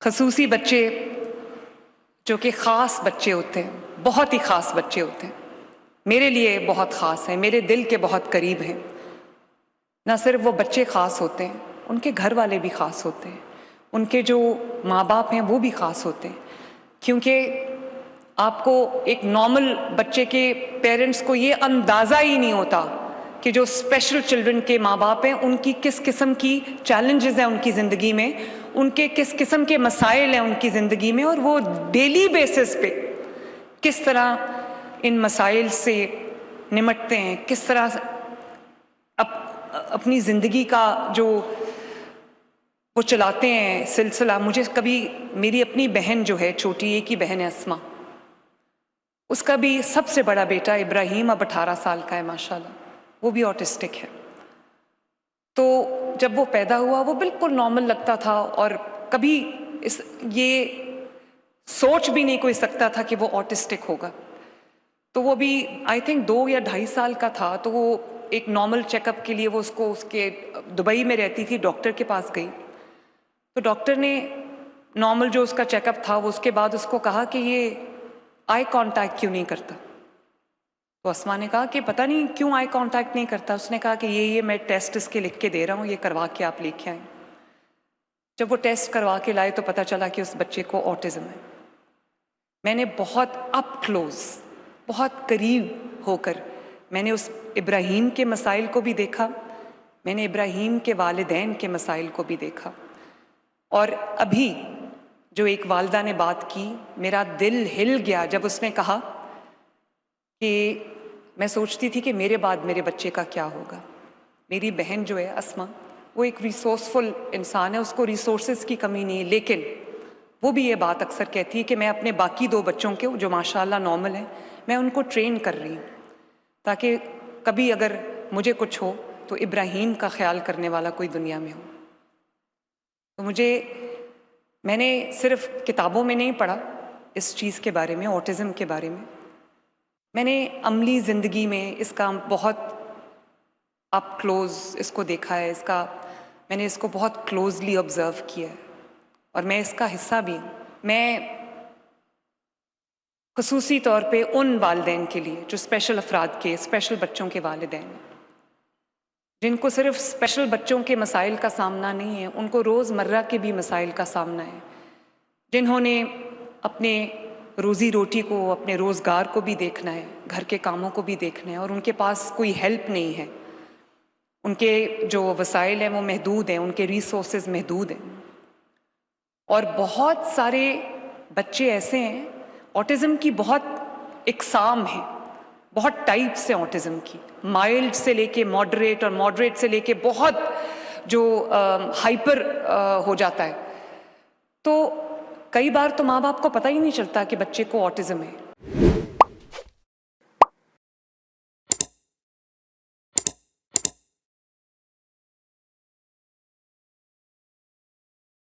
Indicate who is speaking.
Speaker 1: خصوصی بچے جو کہ خاص بچے ہوتے ہیں، بہت ہی خاص بچے ہوتے ہیں، میرے لیے بہت خاص ہیں، میرے دل کے بہت قریب ہیں۔ نہ صرف وہ بچے خاص ہوتے ہیں، ان کے گھر والے بھی خاص ہوتے ہیں، ان کے جو ماں باپ ہیں وہ بھی خاص ہوتے ہیں، کیونکہ آپ کو ایک نارمل بچے کے پیرنٹس کو یہ اندازہ ہی نہیں ہوتا کہ جو اسپیشل چلڈرن کے ماں باپ ہیں ان کی کس قسم کی چیلنجز ہیں ان کی زندگی میں، ان کے کس قسم کے مسائل ہیں ان کی زندگی میں، اور وہ ڈیلی بیسس پہ کس طرح ان مسائل سے نمٹتے ہیں، کس طرح اپنی زندگی کا جو وہ چلاتے ہیں سلسلہ۔ مجھے کبھی میری اپنی بہن جو ہے چھوٹی، ایک ہی بہن ہے اسما، اس کا بھی سب سے بڑا بیٹا ابراہیم اب 18 سال کا ہے ماشاءاللہ، وہ بھی آٹسٹک ہے۔ تو جب وہ پیدا ہوا وہ بالکل نارمل لگتا تھا، اور کبھی یہ سوچ بھی نہیں کوئی سکتا تھا کہ وہ آٹسٹک ہوگا۔ تو وہ بھی آئی تھنک 2 یا 2.5 سال کا تھا، تو وہ ایک نارمل چیک اپ کے لیے وہ اس کے دبئی میں رہتی تھی، ڈاکٹر کے پاس گئی، تو ڈاکٹر نے نارمل جو اس کا چیک اپ تھا وہ اس کے بعد اس کو کہا کہ یہ آئی کانٹیکٹ کیوں نہیں کرتا؟ تو اسما نے کہا کہ پتہ نہیں کیوں آئی کانٹیکٹ نہیں کرتا۔ اس نے کہا کہ یہ میں ٹیسٹ اس کے لکھ کے دے رہا ہوں، یہ کروا کے آپ لے کے آئیں۔ جب وہ ٹیسٹ کروا کے لائے تو پتہ چلا کہ اس بچے کو آٹزم ہے۔ میں نے بہت اپ کلوز، بہت قریب ہو کر میں نے اس ابراہیم کے مسائل کو بھی دیکھا، میں نے ابراہیم کے والدین کے مسائل کو بھی دیکھا، اور ابھی جو ایک والدہ نے بات کی میرا دل ہل گیا جب اس نے کہا کہ میں سوچتی تھی کہ میرے بعد میرے بچے کا کیا ہوگا۔ میری بہن جو ہے اسما، وہ ایک ریسورسفل انسان ہے، اس کو ریسورسز کی کمی نہیں ہے، لیکن وہ بھی یہ بات اکثر کہتی ہے کہ میں اپنے باقی 2 بچوں کے جو ماشاءاللہ نارمل ہیں، میں ان کو ٹرین کر رہی ہوں تاکہ کبھی اگر مجھے کچھ ہو تو ابراہیم کا خیال کرنے والا کوئی دنیا میں ہو۔ تو میں نے صرف کتابوں میں نہیں پڑھا اس چیز کے بارے میں، آٹزم کے بارے میں نے عملی زندگی میں اس کا بہت اپ کلوز اس کو دیکھا ہے، میں نے اس کو بہت کلوزلی آبزرو کیا ہے، اور میں اس کا حصہ بھی ہوں۔ میں خصوصی طور پہ ان والدین کے لیے جو اسپیشل افراد کے، اسپیشل بچوں کے والدین ہیں، جن کو صرف اسپیشل بچوں کے مسائل کا سامنا نہیں ہے، ان کو روز مرہ کے بھی مسائل کا سامنا ہے، جنہوں نے اپنے روزی روٹی کو، اپنے روزگار کو بھی دیکھنا ہے، گھر کے کاموں کو بھی دیکھنا ہے، اور ان کے پاس کوئی ہیلپ نہیں ہے، ان کے جو وسائل ہیں وہ محدود ہیں، ان کے ریسورسز محدود ہیں۔ اور بہت سارے بچے ایسے ہیں، آٹزم کی بہت اقسام ہیں، بہت ٹائپس ہیں آٹزم کی، مائلڈ سے لے کے ماڈریٹ، اور ماڈریٹ سے لے کے بہت جو ہائپر ہو جاتا ہے۔ تو کئی بار تو ماں باپ کو پتہ ہی نہیں چلتا کہ بچے کو آٹزم ہے،